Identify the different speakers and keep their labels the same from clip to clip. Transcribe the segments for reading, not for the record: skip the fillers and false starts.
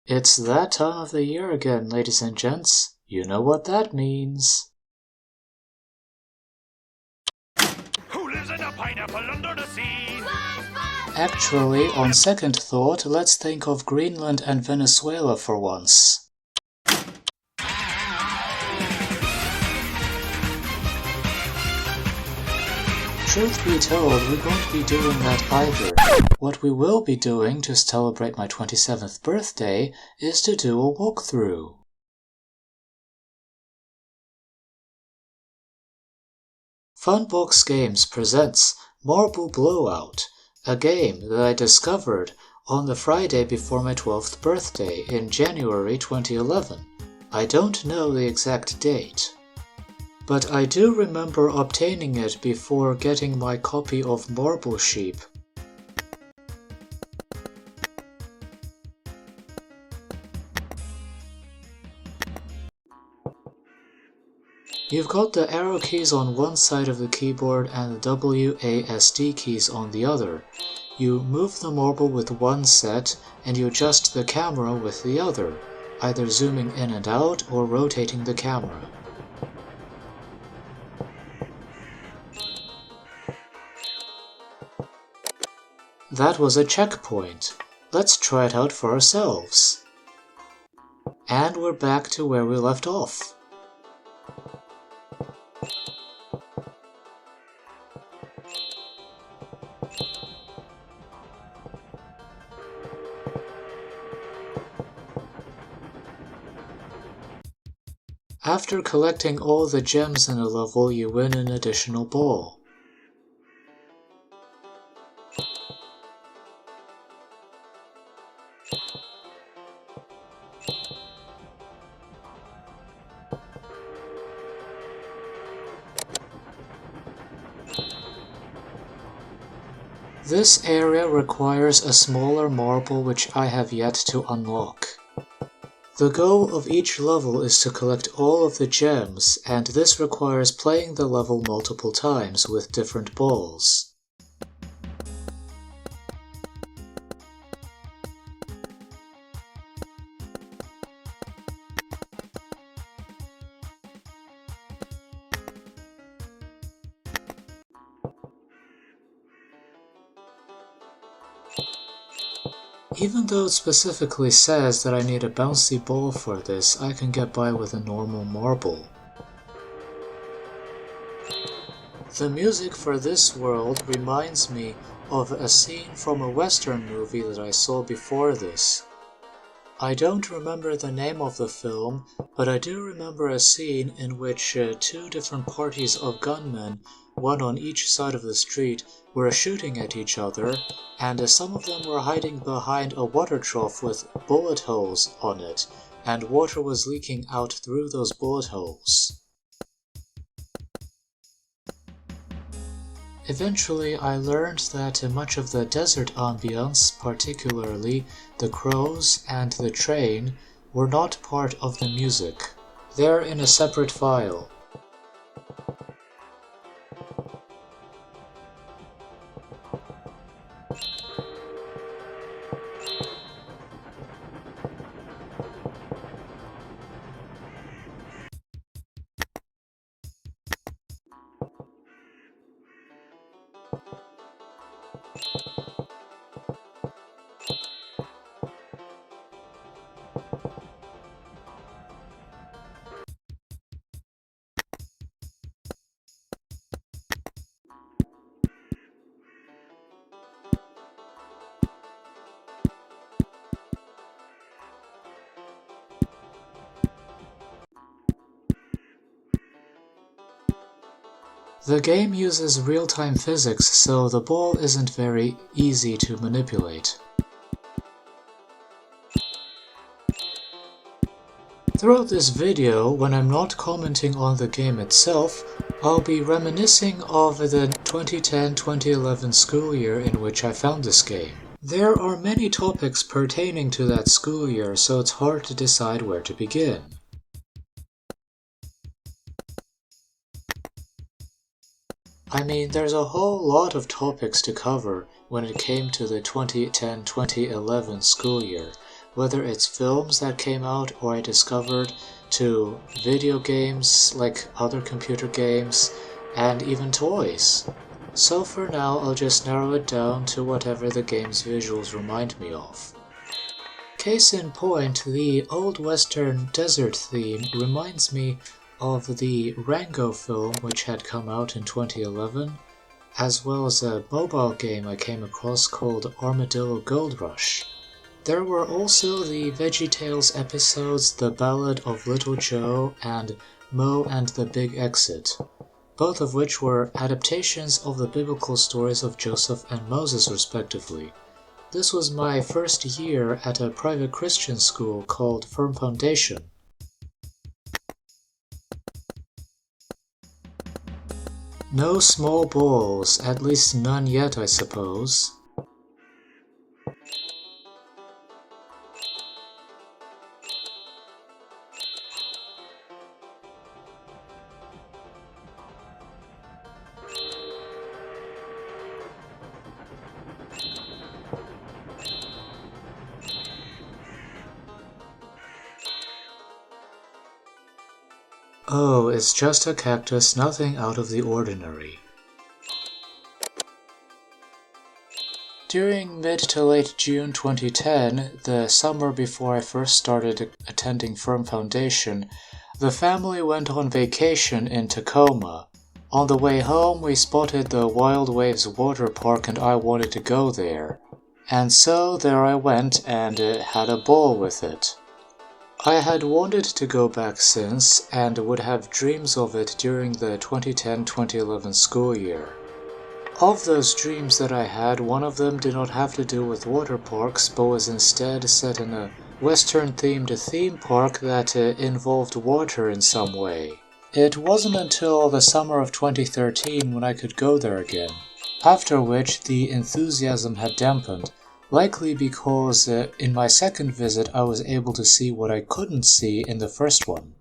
Speaker 1: It's that time of the year again, ladies and gents. You know what that means.
Speaker 2: Who lives in a pineapple under the sea?
Speaker 1: Actually, on second thought, let's think of Greenland and Venezuela for once. Truth be told, we won't be doing that either. What we will be doing to celebrate my 27th birthday is to do a walkthrough. Funbox Games presents Marble Blowout, a game that I discovered on the Friday before my 12th birthday in January 2011. I don't know the exact date, but I do remember obtaining it before getting my copy of Marble Sheep. You've got the arrow keys on one side of the keyboard and the WASD keys on the other. You move the marble with one set and you adjust the camera with the other, either zooming in and out or rotating the camera. That was a checkpoint. Let's try it out for ourselves. And we're back to where we left off. After collecting all the gems in a level, you win an additional ball. This area requires a smaller marble which I have yet to unlock. The goal of each level is to collect all of the gems, and this requires playing the level multiple times with different balls. Even though it specifically says that I need a bouncy ball for this, I can get by with a normal marble. The music for this world reminds me of a scene from a Western movie that I saw before this. I don't remember the name of the film, but I do remember a scene in which two different parties of gunmen, one on each side of the street, were shooting at each other, and some of them were hiding behind a water trough with bullet holes on it, and water was leaking out through those bullet holes. Eventually, I learned that much of the desert ambience, particularly the crows and the train, were not part of the music. They're in a separate file. The game uses real-time physics, so the ball isn't very easy to manipulate. Throughout this video, when I'm not commenting on the game itself, I'll be reminiscing of the 2010-2011 school year in which I found this game. There are many topics pertaining to that school year, so it's hard to decide where to begin. I mean, there's a whole lot of topics to cover when it came to the 2010-2011 school year, whether it's films that came out or I discovered, to video games like other computer games, and even toys. So for now, I'll just narrow it down to whatever the game's visuals remind me of. Case in point, the old western desert theme reminds me of the Rango film which had come out in 2011, as well as a mobile game I came across called Armadillo Gold Rush. There were also the VeggieTales episodes The Ballad of Little Joe and Mo and the Big Exit, both of which were adaptations of the biblical stories of Joseph and Moses respectively. This was my first year at a private Christian school called Firm Foundation. No small balls, at least none yet, I suppose. Oh, it's just a cactus, nothing out of the ordinary. During mid to late June 2010, the summer before I first started attending Firm Foundation, the family went on vacation in Tacoma. On the way home, we spotted the Wild Waves water park and I wanted to go there. And so there I went and had a ball with it. I had wanted to go back since and would have dreams of it during the 2010-2011 school year. Of those dreams that I had, one of them did not have to do with water parks, but was instead set in a Western-themed theme park that involved water in some way. It wasn't until the summer of 2013 when I could go there again, after which the enthusiasm had dampened. Likely because in my second visit I was able to see what I couldn't see in the first one.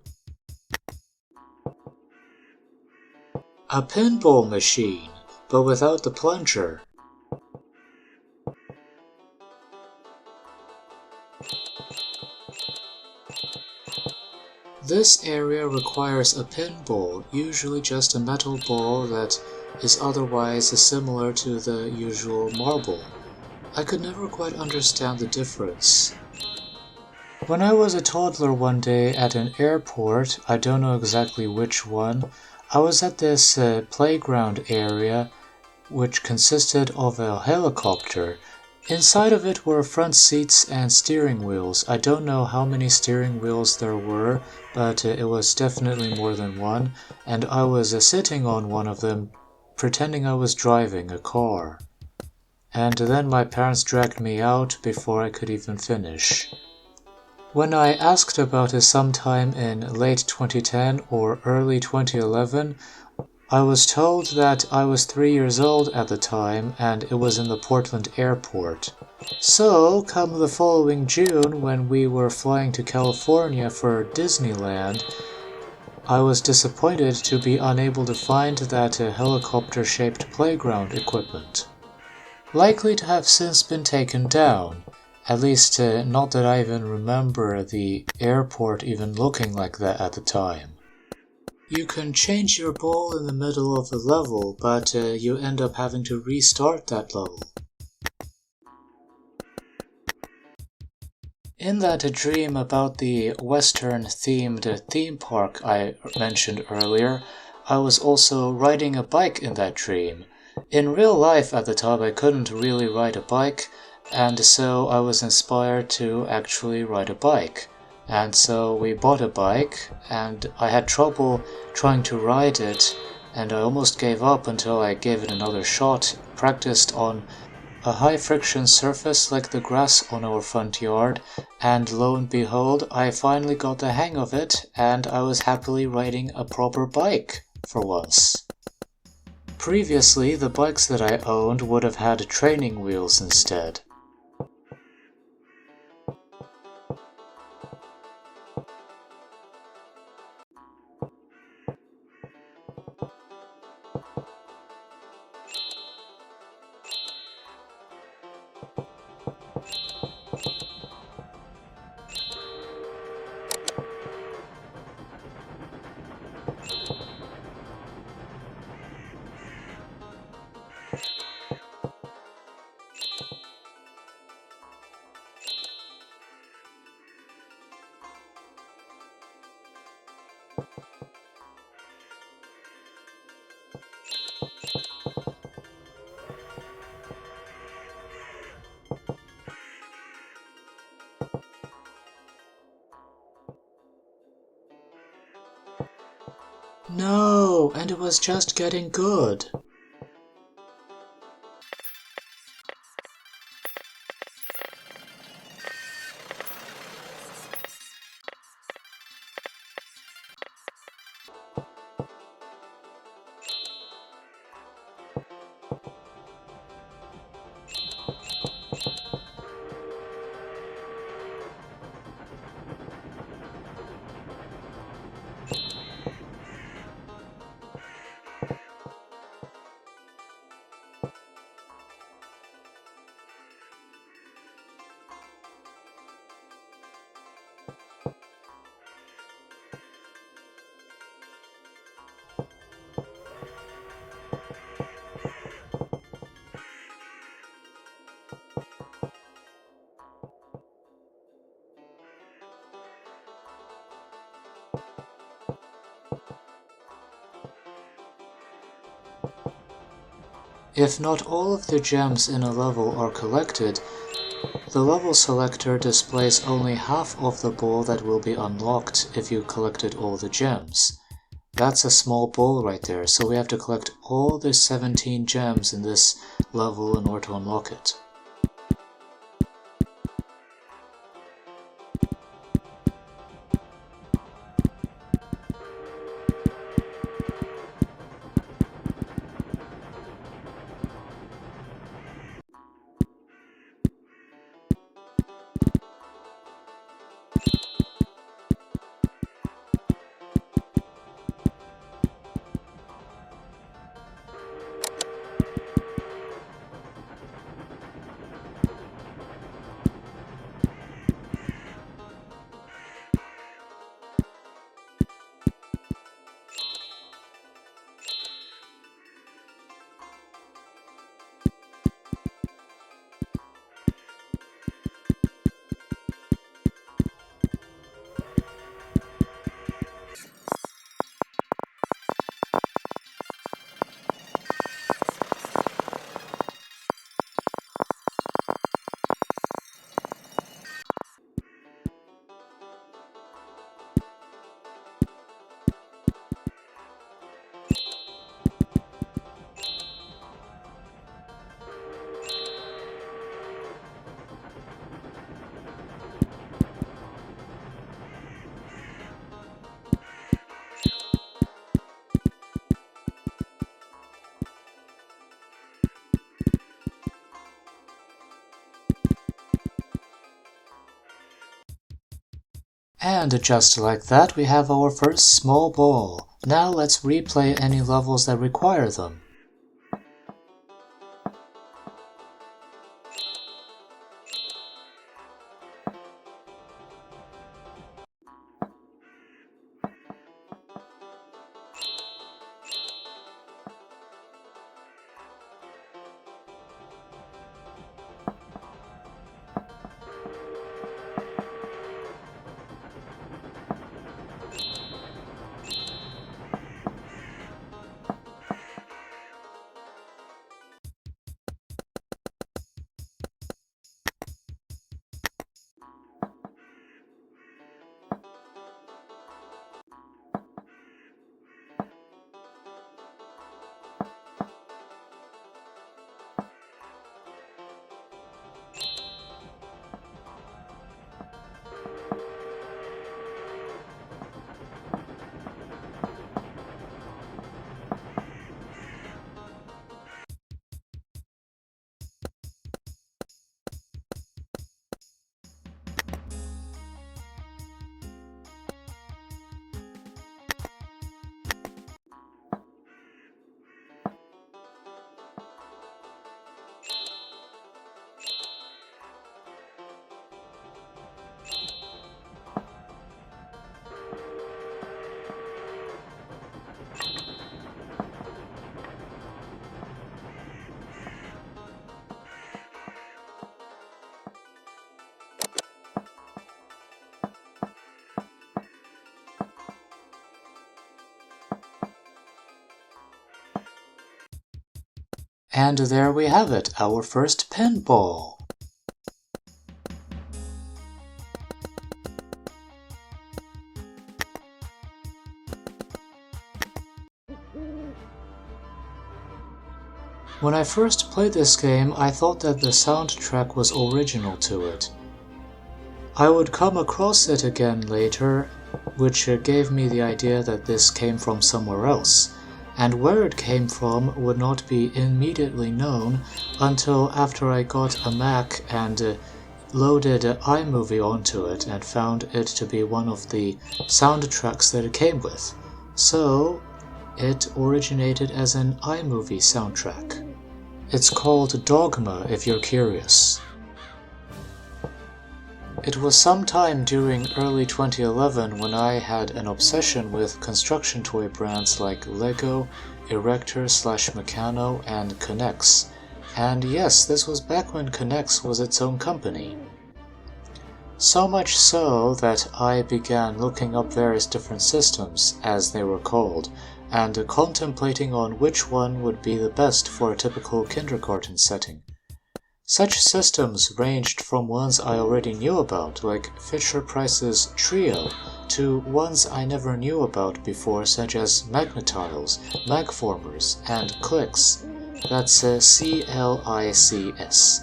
Speaker 1: A pinball machine, but without the plunger. This area requires a pinball, usually just a metal ball that is otherwise similar to the usual marble. I could never quite understand the difference. When I was a toddler one day at an airport, I don't know exactly which one, I was at this playground area which consisted of a helicopter. Inside of it were front seats and steering wheels. I don't know how many steering wheels there were, but it was definitely more than one, and I was sitting on one of them, pretending I was driving a car. And then my parents dragged me out before I could even finish. When I asked about it sometime in late 2010 or early 2011, I was told that I was 3 years old at the time and it was in the Portland airport. So, come the following June when we were flying to California for Disneyland, I was disappointed to be unable to find that helicopter-shaped playground equipment. Likely to have since been taken down, at least not that I even remember the airport even looking like that at the time. You can change your ball in the middle of a level, but you end up having to restart that level. In that dream about the Western-themed theme park I mentioned earlier, I was also riding a bike in that dream. In real life at the time I couldn't really ride a bike, and so I was inspired to actually ride a bike. And so we bought a bike, and I had trouble trying to ride it, and I almost gave up until I gave it another shot, practiced on a high-friction surface like the grass on our front yard, and lo and behold, I finally got the hang of it, and I was happily riding a proper bike for once. Previously, the bikes that I owned would have had training wheels instead. No, and it was just getting good. If not all of the gems in a level are collected, the level selector displays only half of the ball that will be unlocked if you collected all the gems. That's a small ball right there, so we have to collect all the 17 gems in this level in order to unlock it. And just like that, we have our first small ball. Now let's replay any levels that require them. And there we have it, our first pinball. When I first played this game, I thought that the soundtrack was original to it. I would come across it again later, which gave me the idea that this came from somewhere else, and where it came from would not be immediately known until after I got a Mac and loaded iMovie onto it and found it to be one of the soundtracks that it came with. So, it originated as an iMovie soundtrack. It's called Dogma if you're curious. It was sometime during early 2011 when I had an obsession with construction toy brands like Lego, Erector/Meccano, and Connex. And yes, this was back when Connex was its own company. So much so that I began looking up various different systems, as they were called, and contemplating on which one would be the best for a typical kindergarten setting. Such systems ranged from ones I already knew about, like Fisher-Price's Trio, to ones I never knew about before, such as Magnetiles, Magformers, and Clix. That's C-L-I-C-S.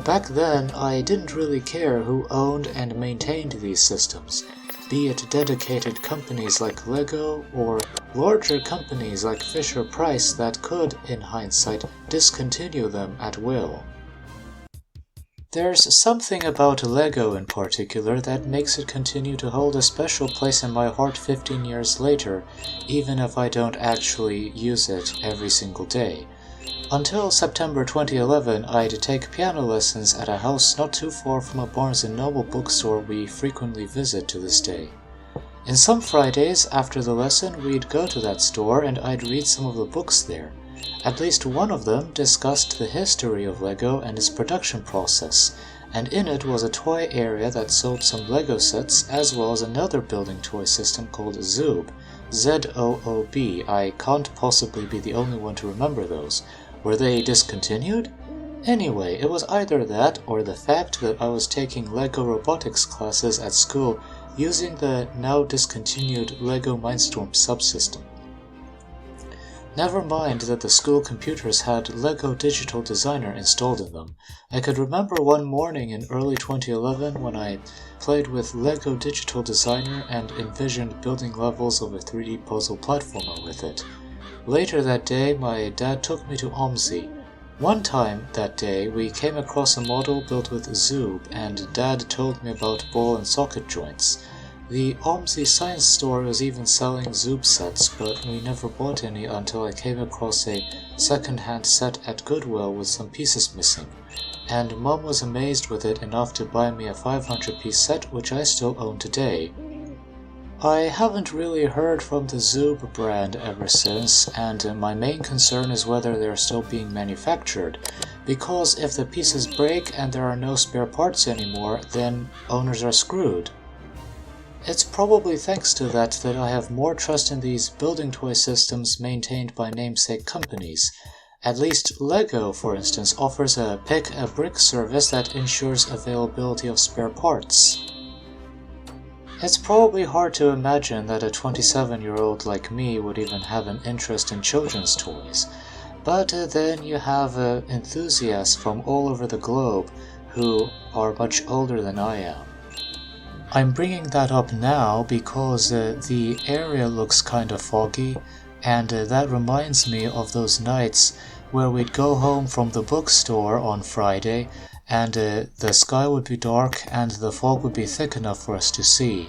Speaker 1: Back then, I didn't really care who owned and maintained these systems, be it dedicated companies like Lego or larger companies like Fisher-Price that could, in hindsight, discontinue them at will. There's something about Lego in particular that makes it continue to hold a special place in my heart 15 years later, even if I don't actually use it every single day. Until September 2011, I'd take piano lessons at a house not too far from a Barnes & Noble bookstore we frequently visit to this day. And some Fridays after the lesson, we'd go to that store and I'd read some of the books there. At least one of them discussed the history of Lego and its production process, and in it was a toy area that sold some Lego sets as well as another building toy system called Zoob, Z-O-O-B. I can't possibly be the only one to remember those. Were they discontinued? Anyway, it was either that or the fact that I was taking Lego robotics classes at school using the now discontinued Lego Mindstorm subsystem. Never mind that the school computers had Lego Digital Designer installed in them. I could remember one morning in early 2011 when I played with Lego Digital Designer and envisioned building levels of a 3D puzzle platformer with it. Later that day, my dad took me to OMSI. One time that day, we came across a model built with Zoob, and Dad told me about ball and socket joints. The OMSI science store was even selling Zoob sets, but we never bought any until I came across a second-hand set at Goodwill with some pieces missing, and Mom was amazed with it enough to buy me a 500-piece set which I still own today. I haven't really heard from the Zoob brand ever since, and my main concern is whether they're still being manufactured, because if the pieces break and there are no spare parts anymore, then owners are screwed. It's probably thanks to that I have more trust in these building toy systems maintained by namesake companies. At least Lego, for instance, offers a pick-a-brick service that ensures availability of spare parts. It's probably hard to imagine that a 27-year-old like me would even have an interest in children's toys, but then you have enthusiasts from all over the globe who are much older than I am. I'm bringing that up now because the area looks kinda foggy, and that reminds me of those nights where we'd go home from the bookstore on Friday and the sky would be dark and the fog would be thick enough for us to see.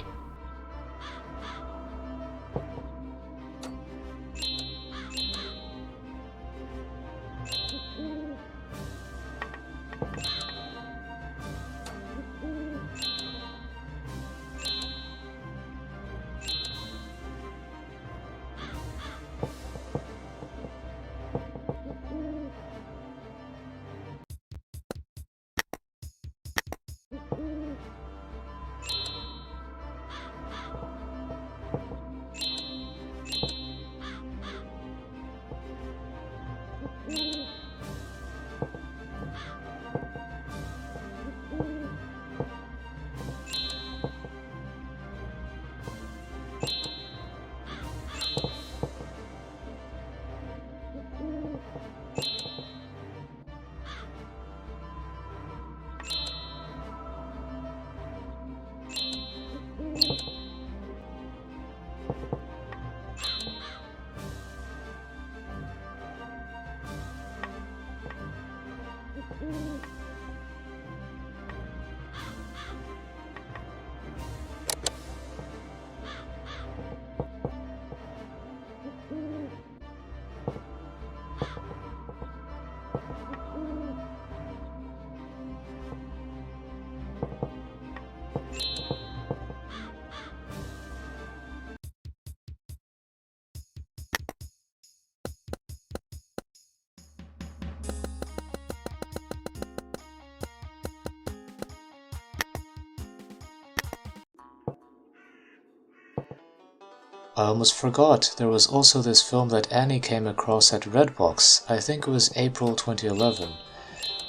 Speaker 1: I almost forgot, there was also this film that Annie came across at Redbox. I think it was April 2011.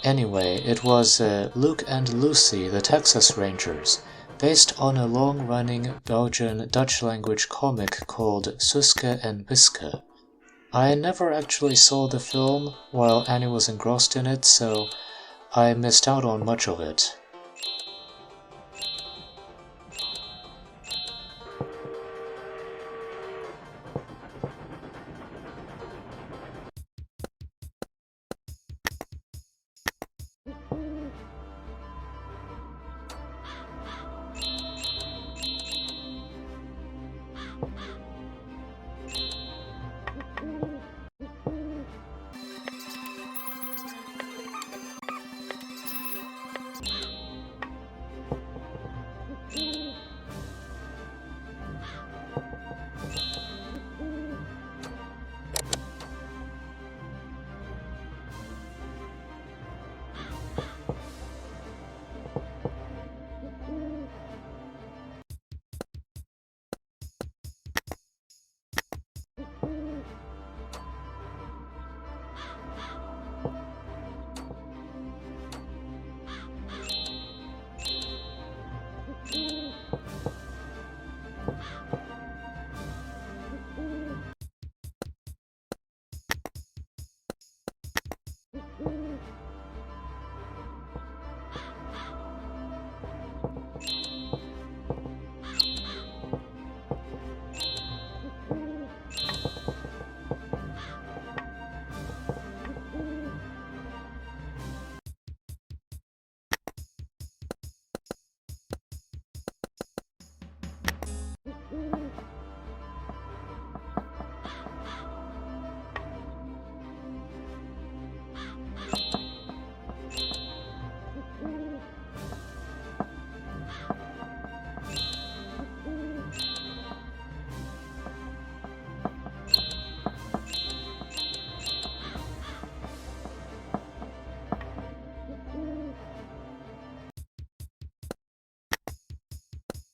Speaker 1: Anyway, it was Luke and Lucy, the Texas Rangers, based on a long-running Belgian Dutch-language comic called Suske en Wiske. I never actually saw the film while Annie was engrossed in it, so I missed out on much of it.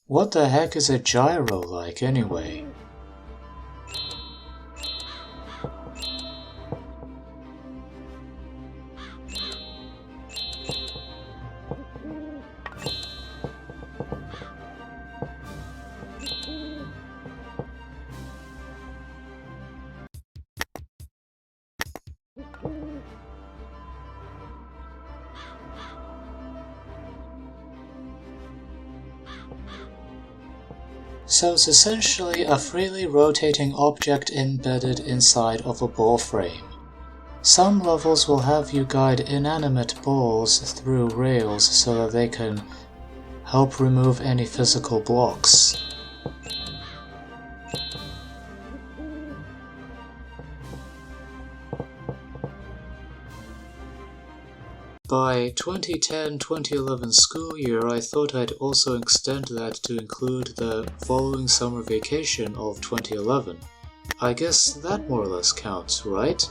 Speaker 1: What the heck is a gyro like anyway? So it's essentially a freely rotating object embedded inside of a ball frame. Some levels will have you guide inanimate balls through rails so that they can help remove any physical blocks. By 2010-2011 school year, I thought I'd also extend that to include the following summer vacation of 2011. I guess that more or less counts, right?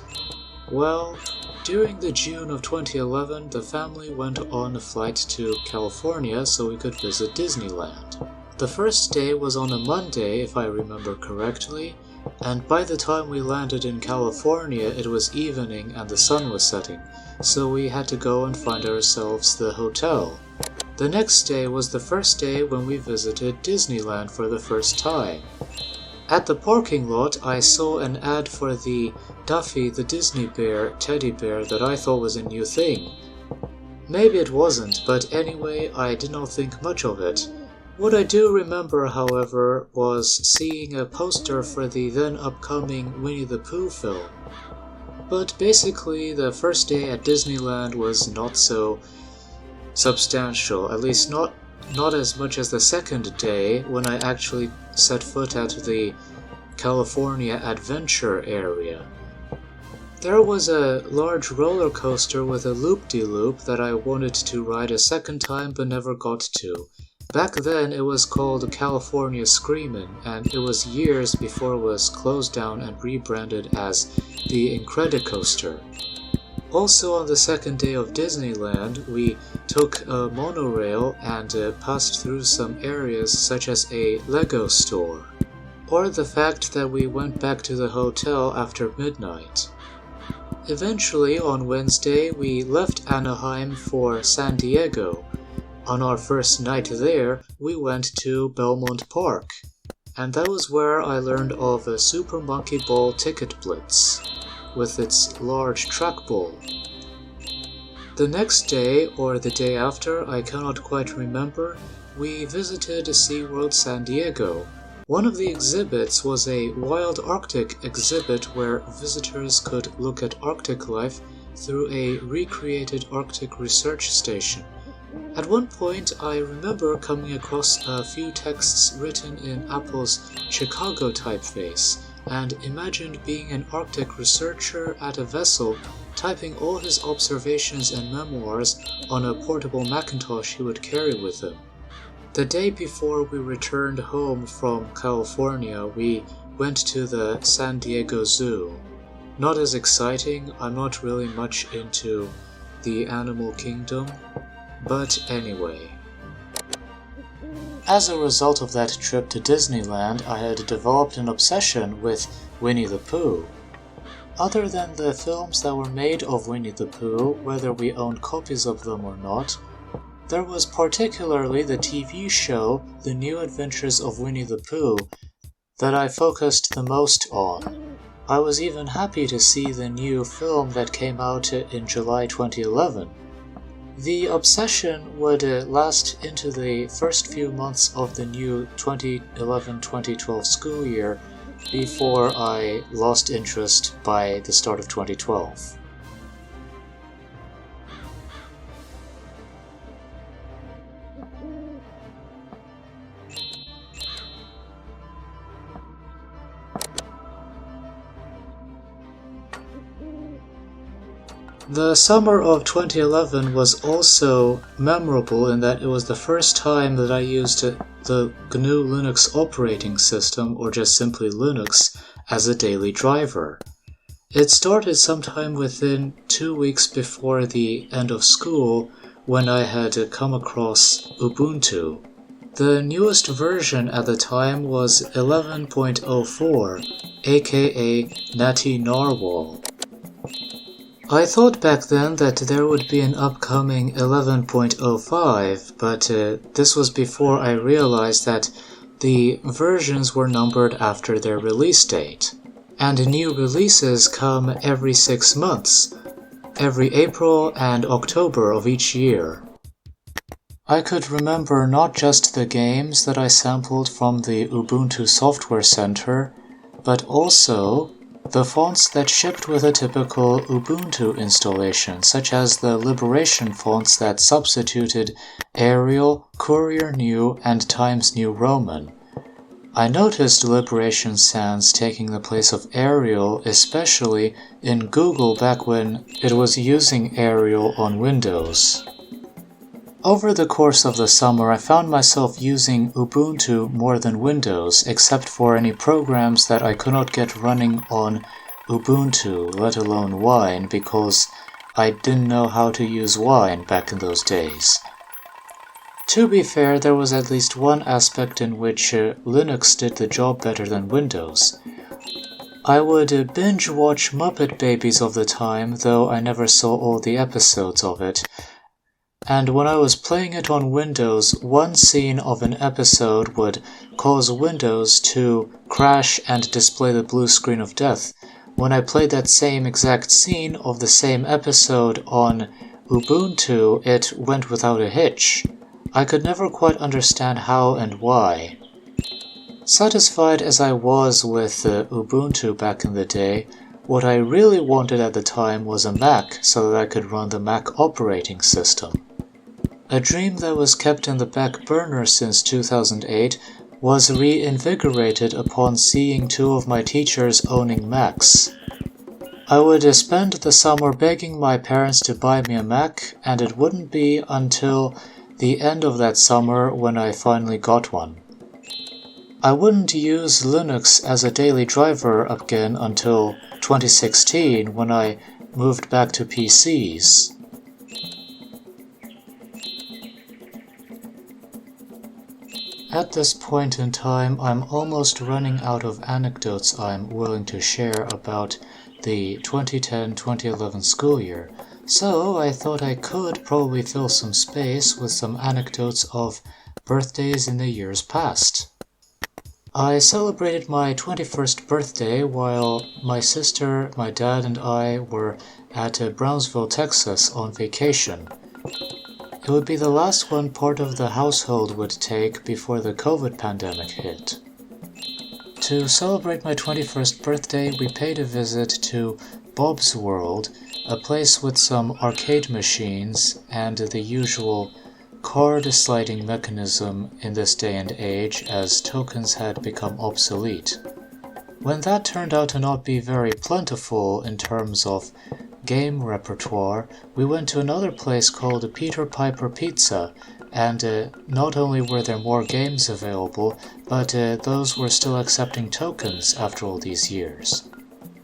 Speaker 1: Well, during the June of 2011, the family went on a flight to California so we could visit Disneyland. The first day was on a Monday, if I remember correctly, and by the time we landed in California, it was evening and the sun was setting, so we had to go and find ourselves the hotel. The next day was the first day when we visited Disneyland for the first time. At the parking lot, I saw an ad for the Duffy the Disney Bear teddy bear that I thought was a new thing. Maybe it wasn't, but anyway, I did not think much of it. What I do remember, however, was seeing a poster for the then upcoming Winnie the Pooh film. But basically, the first day at Disneyland was not so substantial, at least not as much as the second day when I actually set foot at the California Adventure area. There was a large roller coaster with a loop-de-loop that I wanted to ride a second time but never got to. Back then it was called California Screamin', and it was years before it was closed down and rebranded as the Incredicoaster. Also on the second day of Disneyland, we took a monorail and passed through some areas such as a Lego store. or the fact that we went back to the hotel after midnight. Eventually, on Wednesday, we left Anaheim for San Diego. On our first night there, we went to Belmont Park, and that was where I learned of a Super Monkey Ball ticket blitz, with its large trackball. The next day, or the day after, I cannot quite remember, we visited SeaWorld San Diego. One of the exhibits was a wild Arctic exhibit where visitors could look at Arctic life through a recreated Arctic research station. At one point, I remember coming across a few texts written in Apple's Chicago typeface, and imagined being an Arctic researcher at a vessel typing all his observations and memoirs on a portable Macintosh he would carry with him. The day before we returned home from California, we went to the San Diego Zoo. Not as exciting, I'm not really much into the animal kingdom, but anyway. As a result of that trip to Disneyland, I had developed an obsession with Winnie the Pooh. Other than the films that were made of Winnie the Pooh, whether we owned copies of them or not, there was particularly the TV show The New Adventures of Winnie the Pooh that I focused the most on. I was even happy to see the new film that came out in July 2011. The obsession would last into the first few months of the new 2011-2012 school year before I lost interest by the start of 2012. The summer of 2011 was also memorable in that it was the first time that I used the GNU Linux operating system, or just simply Linux, as a daily driver. It started sometime within 2 weeks before the end of school when I had come across Ubuntu. The newest version at the time was 11.04, aka Natty Narwhal. I thought back then that there would be an upcoming 11.05, but this was before I realized that the versions were numbered after their release date, and new releases come every 6 months, every April and October of each year. I could remember not just the games that I sampled from the Ubuntu Software Center, but also the fonts that shipped with a typical Ubuntu installation, such as the Liberation fonts that substituted Arial, Courier New, and Times New Roman. I noticed Liberation sans taking the place of Arial, especially in Google back when it was using Arial on Windows. Over the course of the summer, I found myself using Ubuntu more than Windows, except for any programs that I could not get running on Ubuntu, let alone Wine, because I didn't know how to use Wine back in those days. To be fair, there was at least one aspect in which Linux did the job better than Windows. I would binge watch Muppet Babies of the time, though I never saw all the episodes of it. And when I was playing it on Windows, one scene of an episode would cause Windows to crash and display the blue screen of death. When I played that same exact scene of the same episode on Ubuntu, it went without a hitch. I could never quite understand how and why. Satisfied as I was with Ubuntu back in the day, what I really wanted at the time was a Mac so that I could run the Mac operating system. A dream that was kept in the back burner since 2008 was reinvigorated upon seeing 2 of my teachers owning Macs. I would spend the summer begging my parents to buy me a Mac, and it wouldn't be until the end of that summer when I finally got one. I wouldn't use Linux as a daily driver again until 2016 when I moved back to PCs. At this point in time, I'm almost running out of anecdotes I'm willing to share about the 2010-2011 school year, so I thought I could probably fill some space with some anecdotes of birthdays in the years past. I celebrated my 21st birthday while my sister, my dad, and I were at Brownsville, Texas on vacation. It would be the last one part of the household would take before the COVID pandemic hit. To celebrate my 21st birthday, we paid a visit to Bob's World, a place with some arcade machines and the usual card sliding mechanism in this day and age as tokens had become obsolete. When that turned out to not be very plentiful in terms of game repertoire, we went to another place called Peter Piper Pizza, and not only were there more games available, but those were still accepting tokens after all these years.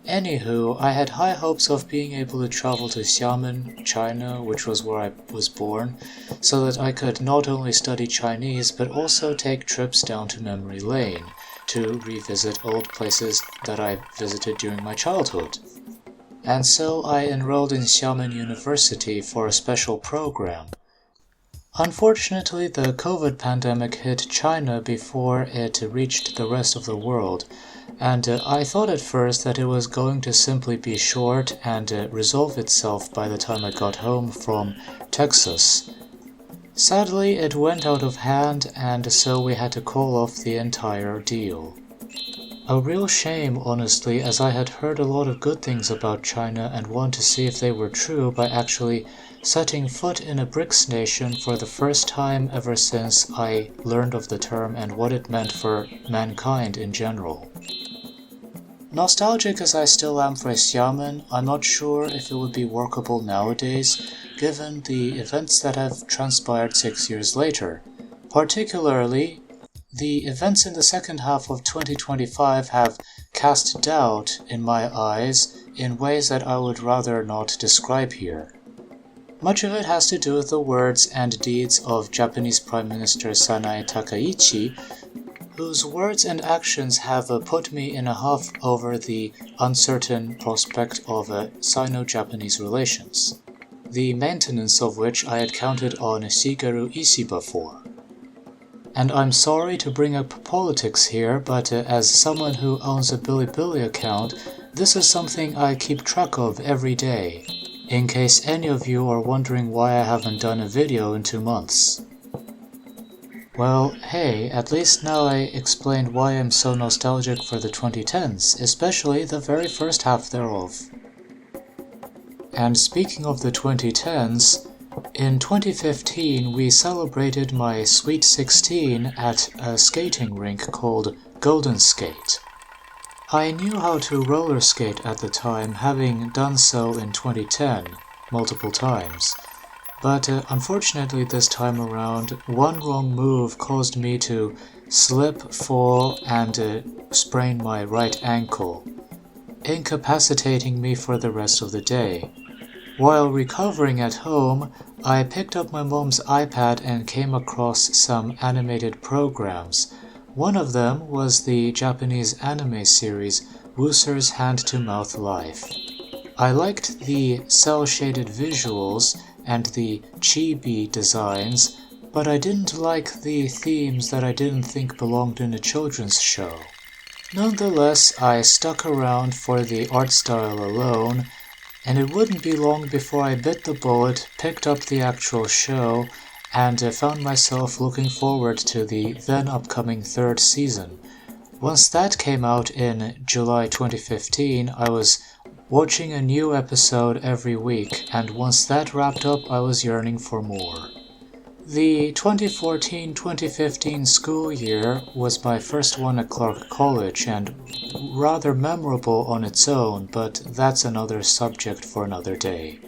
Speaker 1: Anywho, I had high hopes of being able to travel to Xiamen, China, which was where I was born, so that I could not only study Chinese but also take trips down to memory lane to revisit old places that I visited during my childhood. And so I enrolled in Xiamen University for a special program. Unfortunately, the COVID pandemic hit China before it reached the rest of the world, and I thought at first that it was going to simply be short and resolve itself by the time I got home from Texas. Sadly, it went out of hand, and so we had to call off the entire deal. A real shame, honestly, as I had heard a lot of good things about China and wanted to see if they were true by actually setting foot in a BRICS nation for the first time ever since I learned of the term and what it meant for mankind in general. Nostalgic as I still am for Xiamen, I'm not sure if it would be workable nowadays, given the events that have transpired 6 years later. Particularly, the events in the second half of 2025 have cast doubt in my eyes in ways that I would rather not describe here. Much of it has to do with the words and deeds of Japanese Prime Minister Sanae Takaichi, whose words and actions have put me in a huff over the uncertain prospect of Sino-Japanese relations, the maintenance of which I had counted on Shigeru Ishiba for. And I'm sorry to bring up politics here, but as someone who owns a Bilibili account, this is something I keep track of every day, in case any of you are wondering why I haven't done a video in 2 months. Well, hey, at least now I explained why I'm so nostalgic for the 2010s, especially the very first half thereof. And speaking of the 2010s, in 2015 we celebrated my Sweet 16 at a skating rink called Golden Skate. I knew how to roller skate at the time, having done so in 2010 multiple times. But unfortunately this time around, one wrong move caused me to slip, fall, and sprain my right ankle, incapacitating me for the rest of the day. While recovering at home, I picked up my mom's iPad and came across some animated programs. One of them was the Japanese anime series Wooser's Hand-to-Mouth Life. I liked the cel-shaded visuals and the chibi designs, but I didn't like the themes that I didn't think belonged in a children's show. Nonetheless, I stuck around for the art style alone, and it wouldn't be long before I bit the bullet, picked up the actual show, and found myself looking forward to the then upcoming 3rd season. Once that came out in July 2015, I was watching a new episode every week, and once that wrapped up, I was yearning for more. The 2014-2015 school year was my first one at Clark College, and rather memorable on its own, but that's another subject for another day.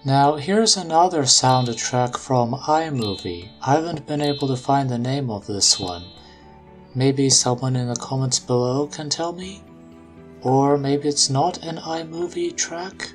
Speaker 1: Now here's another soundtrack from iMovie. I haven't been able to find the name of this one. Maybe someone in the comments below can tell me? Or maybe it's not an iMovie track?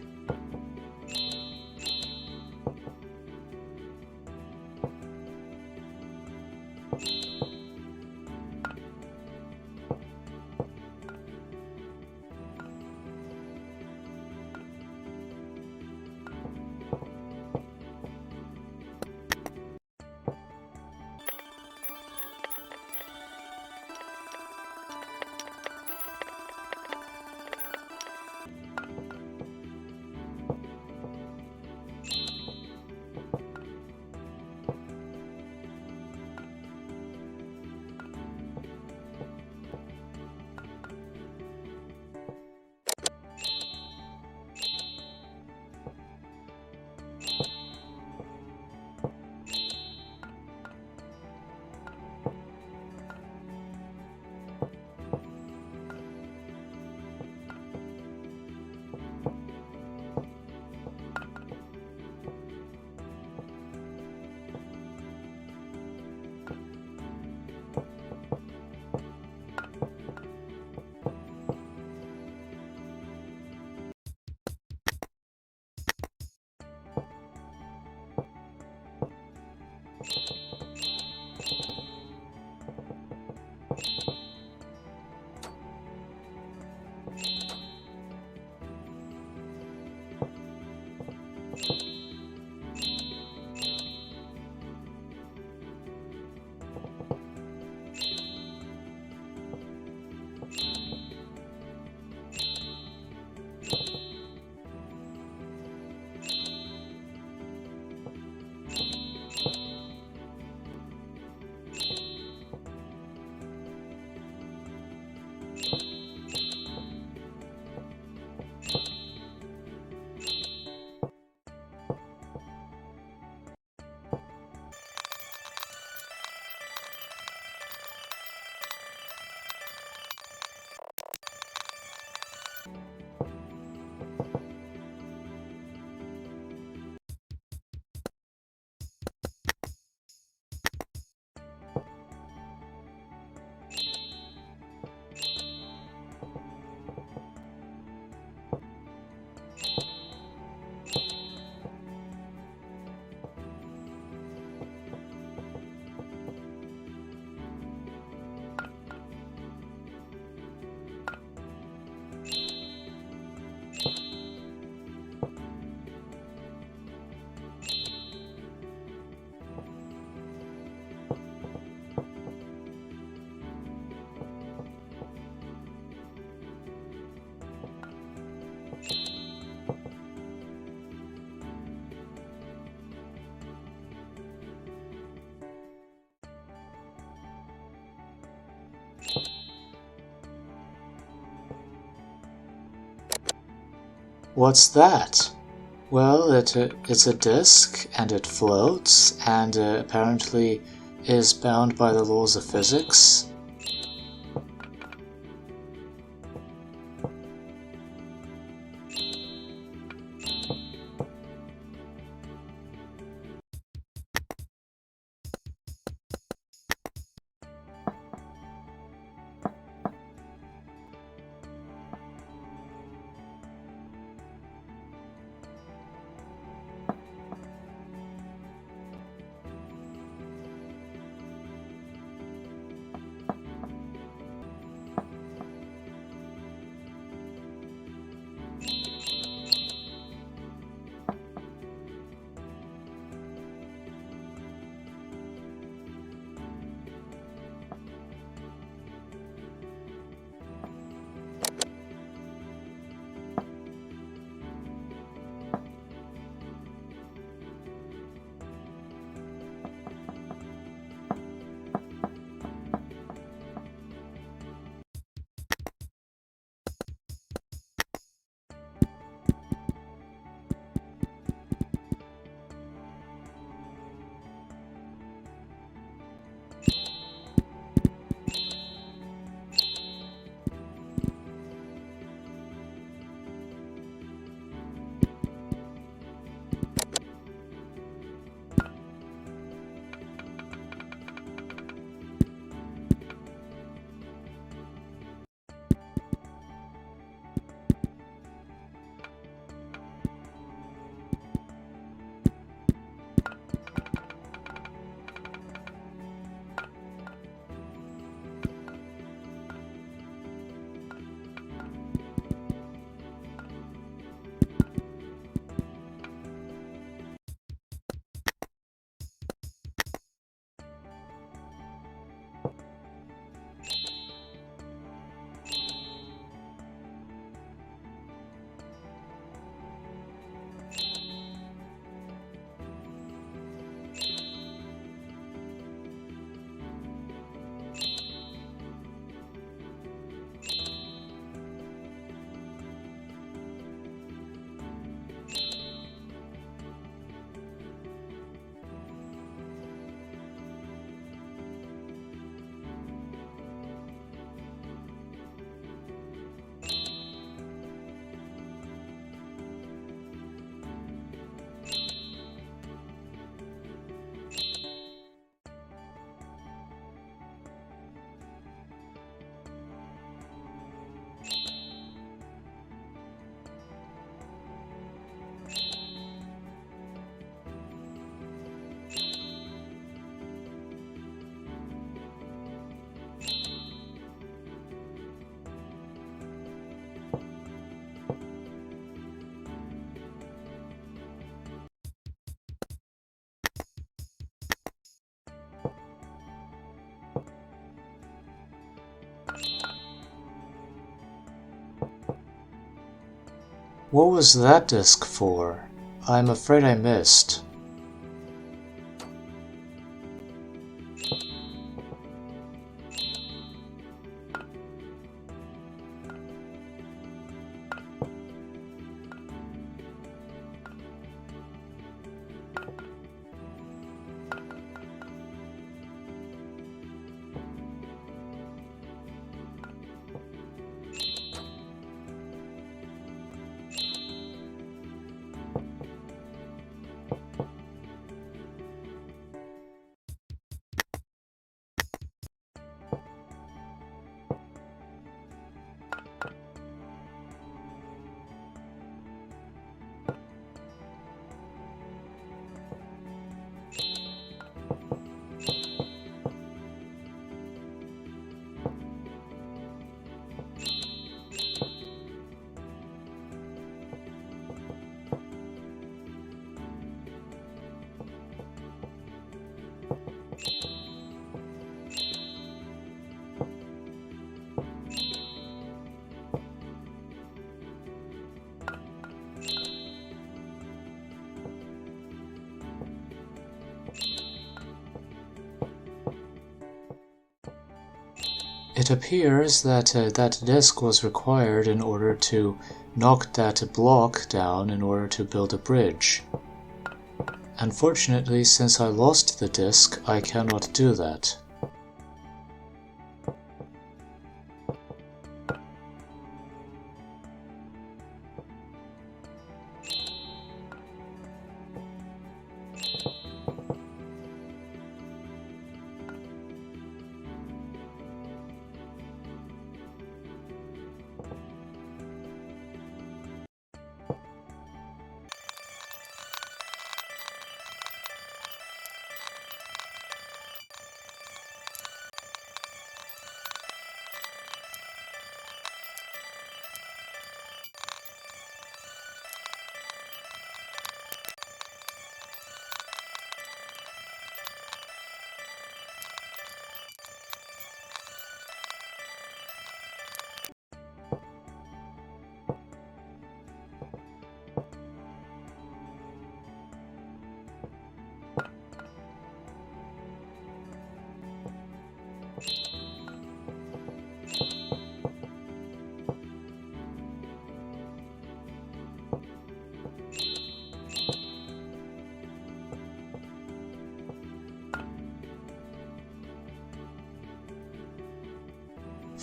Speaker 1: What's that? Well, it's a disk, and it floats, and apparently is bound by the laws of physics. What was that disc for? I'm afraid I missed. It appears that that disc was required in order to knock that block down in order to build a bridge. Unfortunately, since I lost the disc, I cannot do that.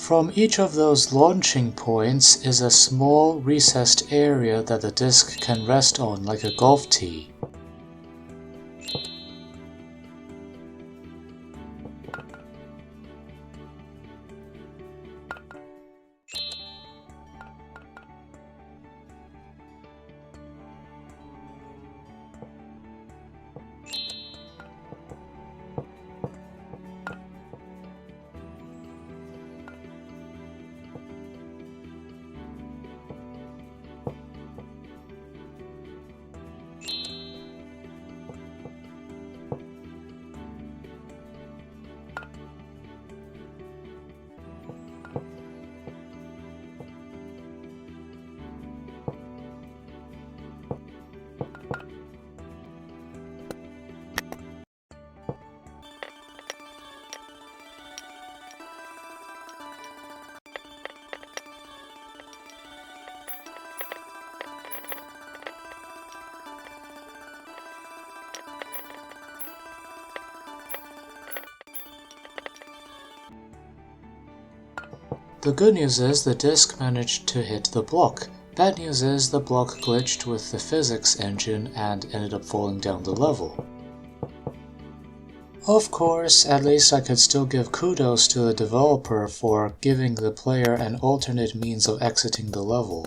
Speaker 1: From each of those launching points is a small recessed area that the disc can rest on, like a golf tee. The good news is the disc managed to hit the block. Bad news is the block glitched with the physics engine and ended up falling down the level. Of course, at least I could still give kudos to the developer for giving the player an alternate means of exiting the level.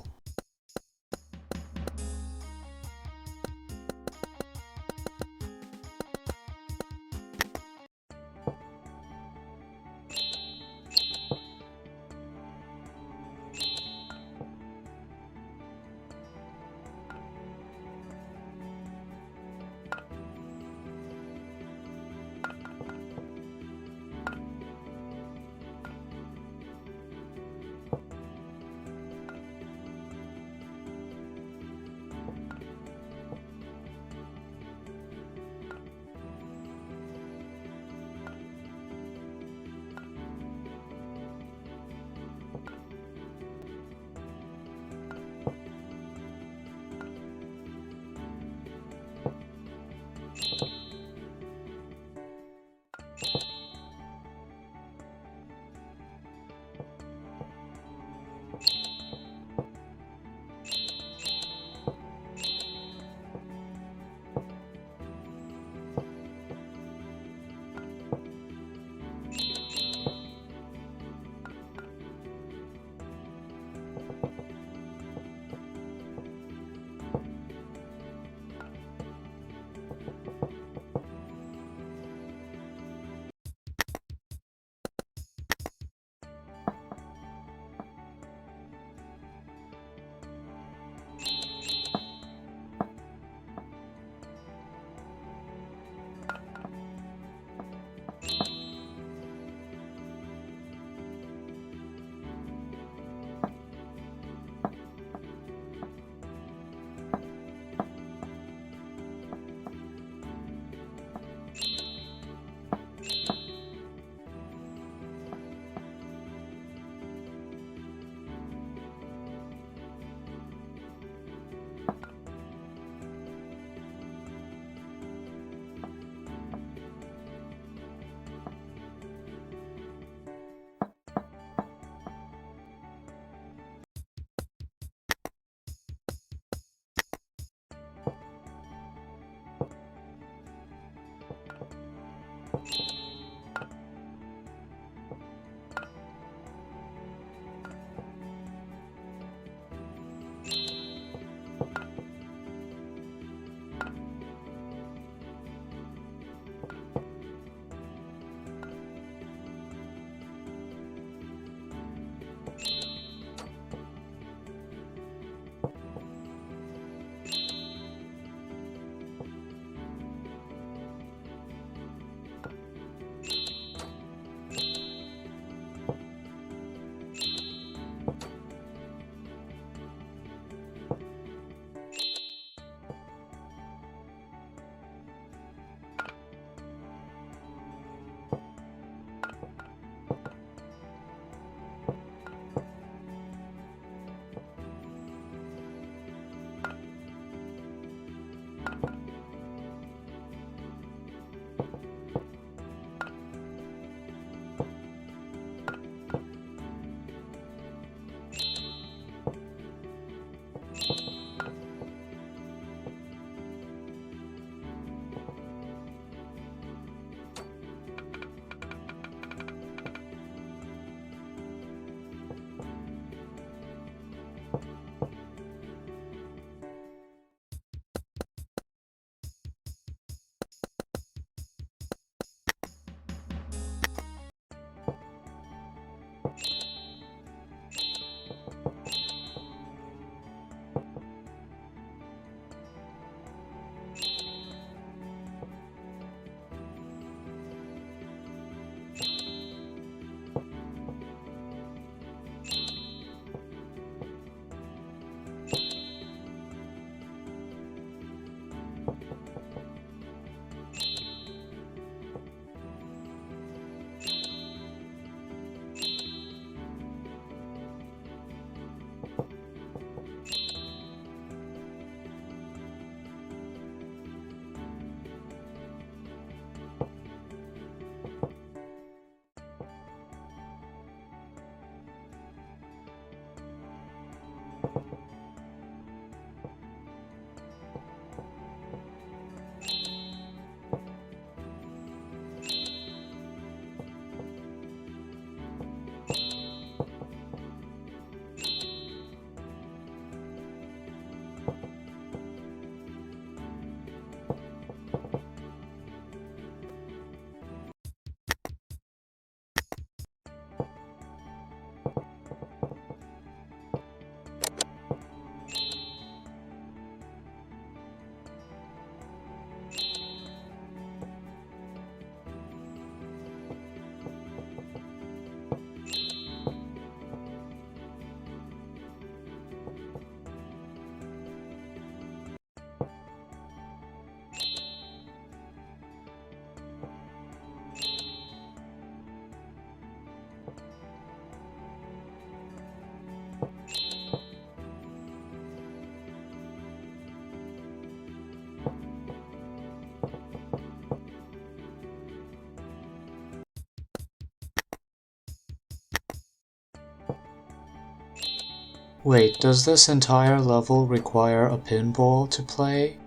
Speaker 1: Wait, does this entire level require a pinball to play?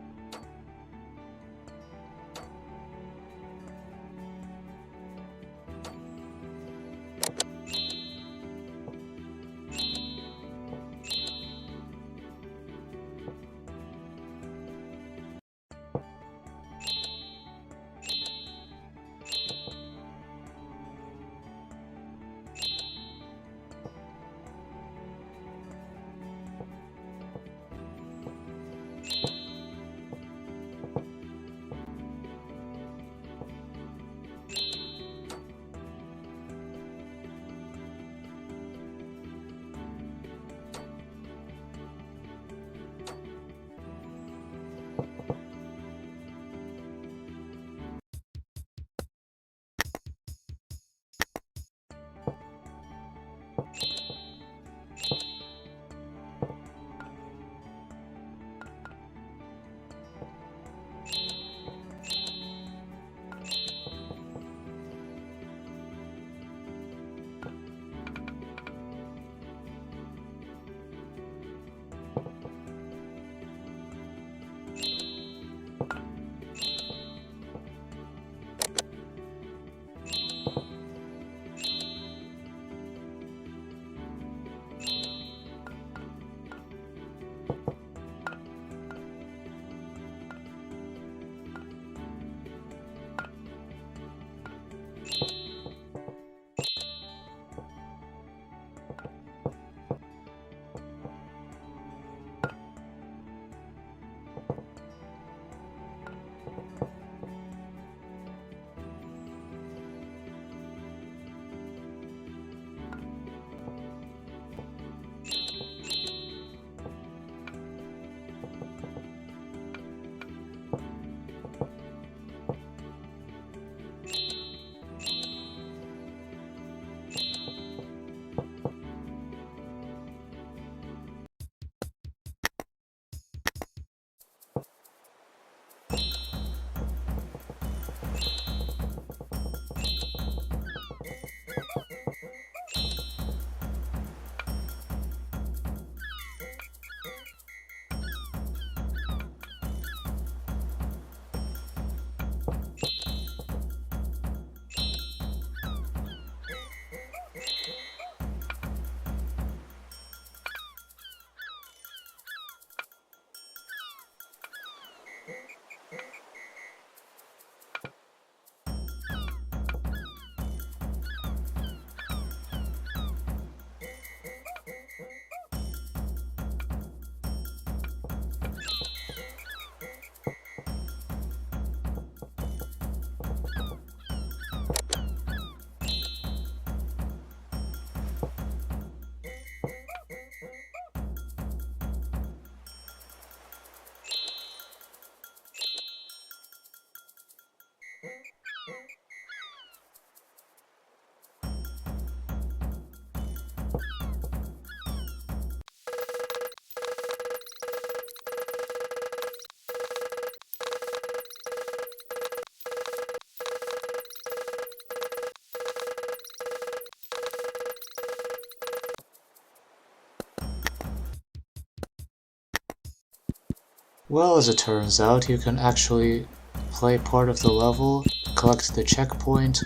Speaker 1: Well, as it turns out, you can actually play part of the level, collect the checkpoint,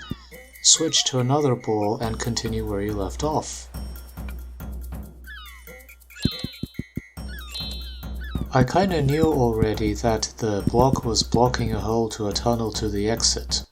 Speaker 1: switch to another bowl, and continue where you left off. I kinda knew already that the block was blocking a hole to a tunnel to the exit.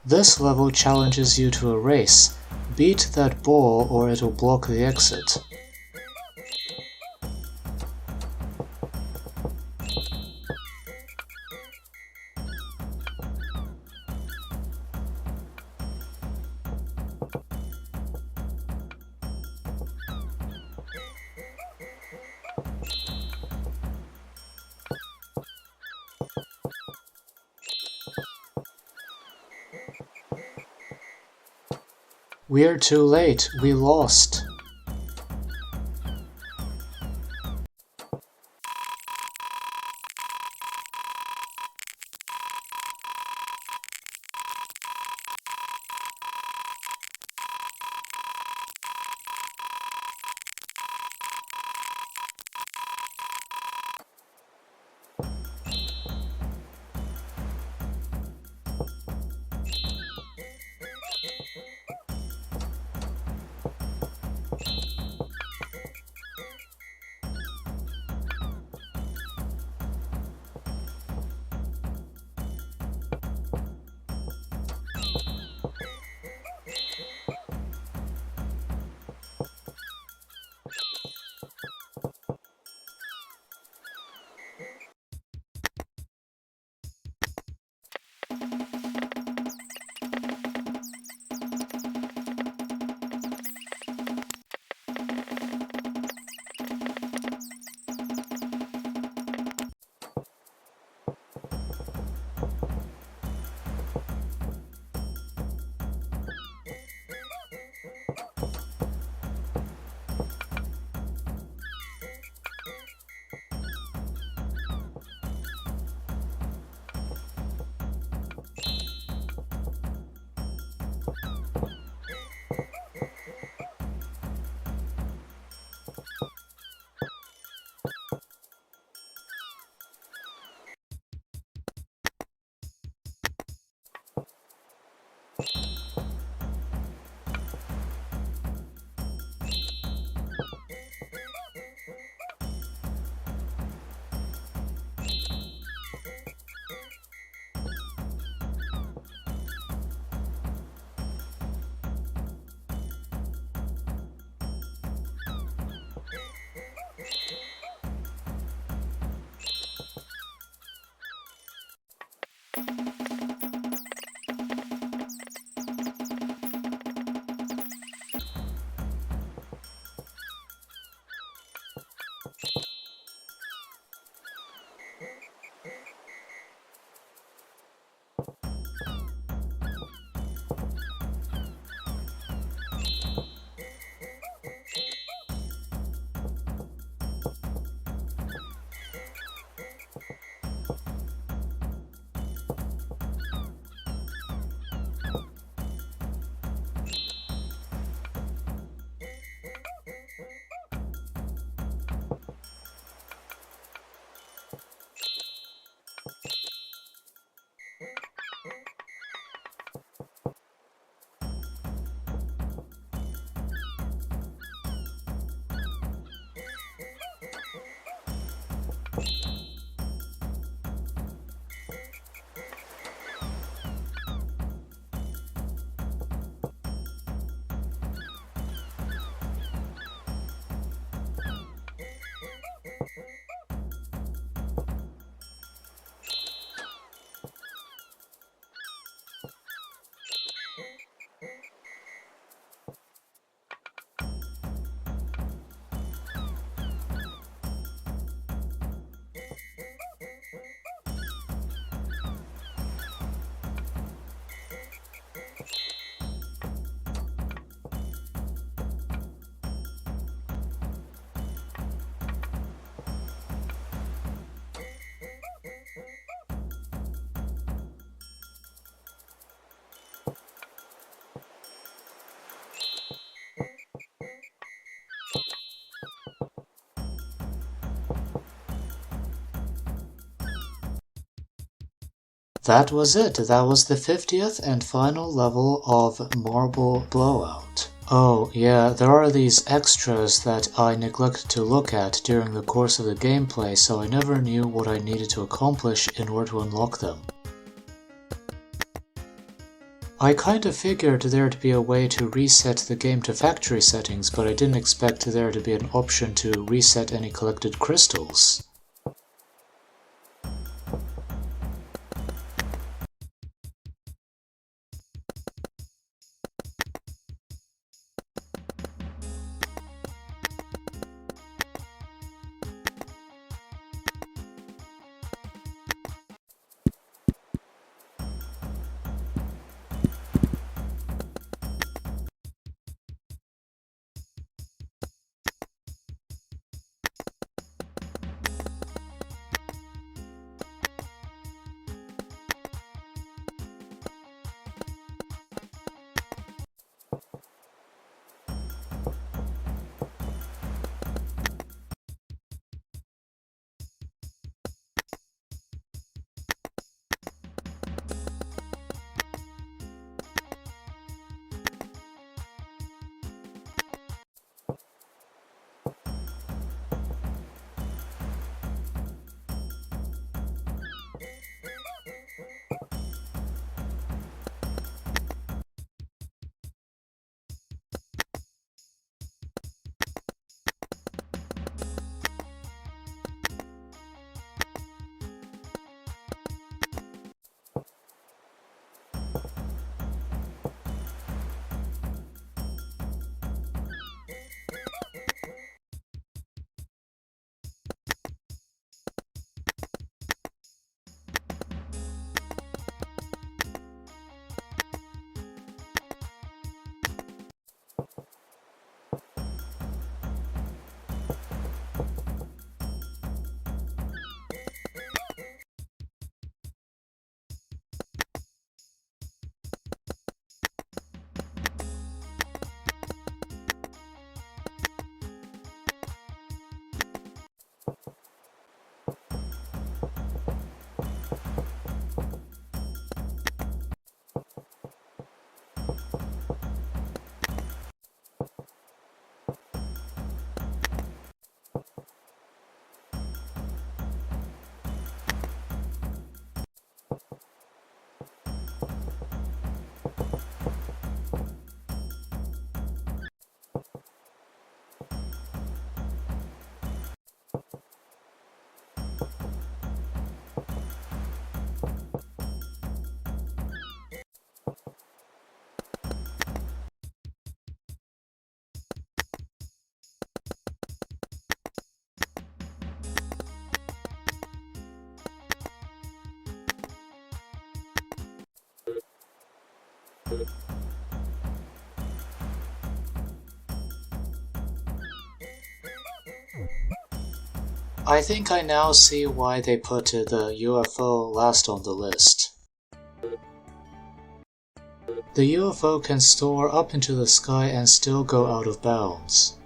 Speaker 1: This level challenges you to a race. Beat that ball or it'll block the exit. We're too late, we lost. That was it. That was the 50th and final level of Marble Blowout. Oh, yeah, there are these extras that I neglected to look at during the course of the gameplay, so I never knew what I needed to accomplish in order to unlock them. I kinda figured there'd be a way to reset the game to factory settings, but I didn't expect there to be an option to reset any collected crystals. I think I now see why they put the UFO last on the list. The UFO can soar up into the sky and still go out of bounds.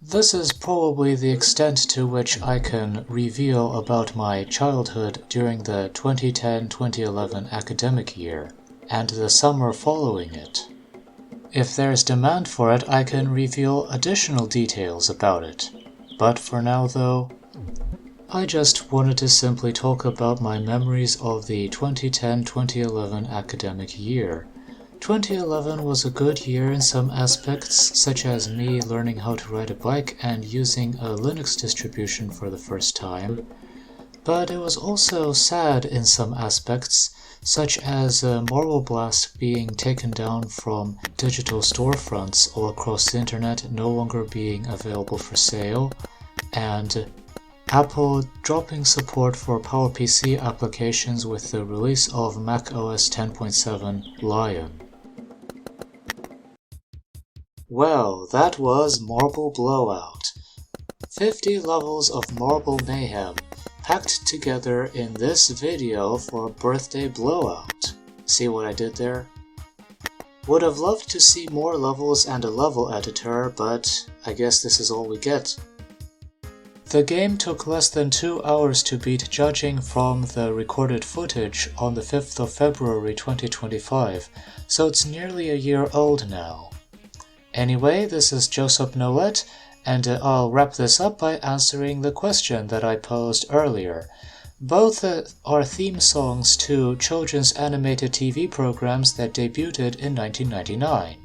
Speaker 1: This is probably the extent to which I can reveal about my childhood during the 2010-2011 academic year, and the summer following it. If there's demand for it, I can reveal additional details about it. But for now though, I just wanted to simply talk about my memories of the 2010-2011 academic year. 2011 was a good year in some aspects, such as me learning how to ride a bike and using a Linux distribution for the first time. But it was also sad in some aspects, such as Marble Blast being taken down from digital storefronts all across the internet, no longer being available for sale, and Apple dropping support for PowerPC applications with the release of macOS 10.7 Lion. Well, that was Marble Blowout. 50 levels of Marble Mayhem, packed together in this video for Birthday Blowout. See what I did there? Would have loved to see more levels and a level editor, but I guess this is all we get. The game took less than 2 hours to beat judging from the recorded footage on the 5th of February 2025, so it's nearly a year old now. Anyway, this is Joseph Noet, and I'll wrap this up by answering the question that I posed earlier. Both are theme songs to children's animated TV programs that debuted in 1999.